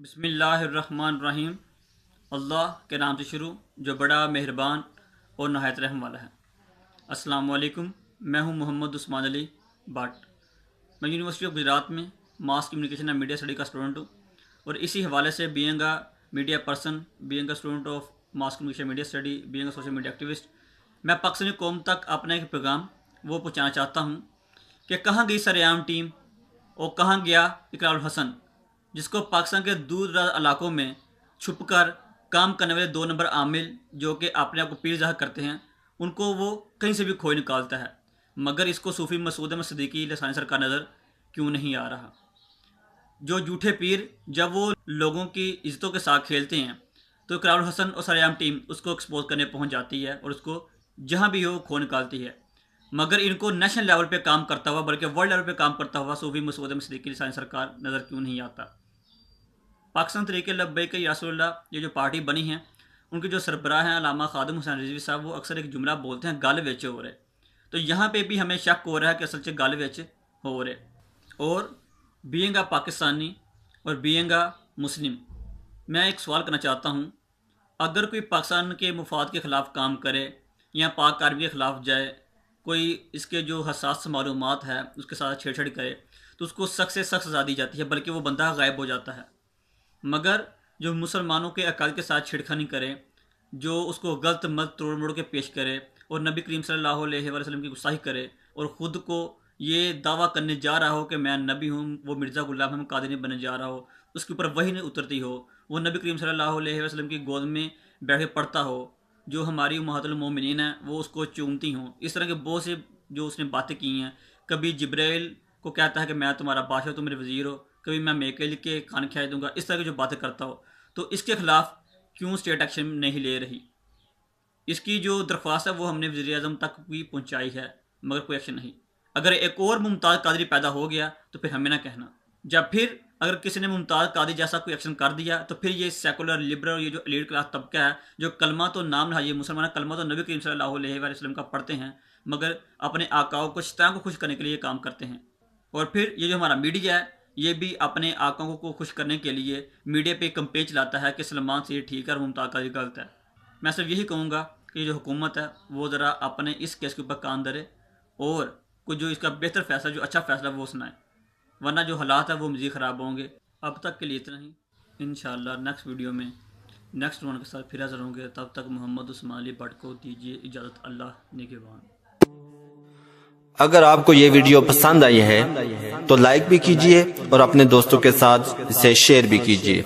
बिस्मिल्लाहिर्रहमानिर्रहीम। अल्लाह के नाम से शुरू जो बड़ा मेहरबान और नहायत रहम वाला है। अस्सलाम वालेकुम। मैं हूं मोहम्मद उस्मान अली भट्ट। मैं यूनिवर्सिटी ऑफ गुजरात में mass communication and media study का स्टूडेंट हूं और इसी हवाले से being a media person, being a student of mass communication media study, being a social media activist, मैं पाकिस्तानी कौम तक अपना एक पैगाम वो पहुँचाना चाहता हूँ कि कहाँ गई सरेआम टीम और कहाँ गया इकरारुल हसन, जिसको पाकिस्तान के दूर दराज इलाकों में छुपकर काम करने वाले 2 नंबर आमिल जो कि अपने आप को पीर ज़ाहिर करते हैं, उनको वो कहीं से भी खोई निकालता है। मगर इसको सूफ़ी मसूद अहमद सिद्दीकी लसानी सरकार नज़र क्यों नहीं आ रहा। जो झूठे पीर जब वो लोगों की इज़्ज़तों के साथ खेलते हैं तो इकरारुल हसन और सरेआम टीम उसको एक्सपोज करने पहुंच जाती है और उसको जहां भी हो खो निकालती है। मगर इनको नेशनल लेवल पे काम करता हुआ, बल्कि वर्ल्ड लेवल पे काम करता हुआ सूफी मसूद अहमद सिद्दीकी लसानी सरकार नज़र क्यों नहीं आता। पाकिस्तान तरीके लब्बैक या रसूलल्लाह ये जो पार्टी बनी है, उनके जो सरबराह हैं अल्लामा खादिम हुसैन रिजवी साहब, वो अक्सर एक जुमला बोलते हैं, गल विच हो रहे। तो यहाँ पे भी हमें शक हो रहा है कि असल च गल विच हो रहे। और बीइंग अ पाकिस्तानी और बीइंग अ मुस्लिम, मैं एक सवाल करना चाहता हूँ, अगर कोई पाकिस्तान के मुफाद के ख़िलाफ़ काम करे या पाक कारबी के ख़िलाफ़ जाए, कोई इसके जो हसास मालूमात है उसके साथ छेड़छाड़ करे, तो उसको सख्त से सख्त सज़ा दी जाती है, बल्कि वो बंदा गायब हो जाता है। मगर जो मुसलमानों के अकाल के साथ छिड़खानी करे, जो उसको गलत मत तोड़ मोड़ के पेश करे और नबी करीम सल्लल्लाहु अलैहि वसल्लम की गुस्ताखी करे और ख़ुद को ये दावा करने जा रहा हो कि मैं नबी हूँ, वो मिर्ज़ा गुलाम अहमद कादियानी बनने जा रहा हो, उसके ऊपर वही नहीं उतरती हो, वो नबी करीम सल्लल्लाहु अलैहि वसल्लम की गोद में बैठ के पढ़ता हो, जो हमारी उम्महातुल मोमिनीन है वो उसको चूमती हों, इस तरह के बहुत से जो उसने बातें की हैं। कभी जिब्राइल को कहता है कि मैं तुम्हारा बादशाह, तुम मेरे वज़ीर हो, कभी मैं मेकेल के कान खिया दूंगा, इस तरह की जो बातें करता हो, तो इसके खिलाफ क्यों स्टेट एक्शन नहीं ले रही। इसकी जो दरख्वास्त है वो हमने वज़ीर आज़म तक भी पहुँचाई है, मगर कोई एक्शन नहीं। अगर एक और मुमताज़ कादरी पैदा हो गया तो फिर हमें ना कहना। जब फिर अगर किसी ने मुमताज़ कादरी जैसा कोई एक्शन कर दिया तो फिर ये सेकुलर लिबरल, ये जो एलीट क्लास तबका है, जो कलमा तो नाम है, ये मुसलमान कलमा तो नबी करीम सल्लल्लाहु अलैहि वसल्लम का पढ़ते हैं, मगर अपने आकाओं को, शैतान को खुश करने के लिए काम करते हैं। और फिर ये जो हमारा मीडिया है, ये भी अपने आकाओं को खुश करने के लिए मीडिया पे कंपेन चलाता है कि सलमान से ये ठीक है और मुमताज़ कादरी गलत है। मैं सिर्फ यही कहूँगा कि जो हुकूमत है वो ज़रा अपने इस केस के ऊपर कान धरे और कुछ जो इसका बेहतर फैसला, जो अच्छा फैसला वो सुनाए, वरना जो हालात है वो मज़ीद ख़राब होंगे। अब तक के लिए इतना ही। इंशाअल्लाह नेक्स्ट वीडियो में नेक्स्ट वन के साथ फिर हाज़िर होंगे। तब तक मोहम्मद उस्मान अली भट्ट को दीजिए इजाज़त। अल्लाह निगहबान। अगर आपको ये वीडियो पसंद आई है तो लाइक भी कीजिए और अपने दोस्तों के साथ इसे शेयर भी कीजिए।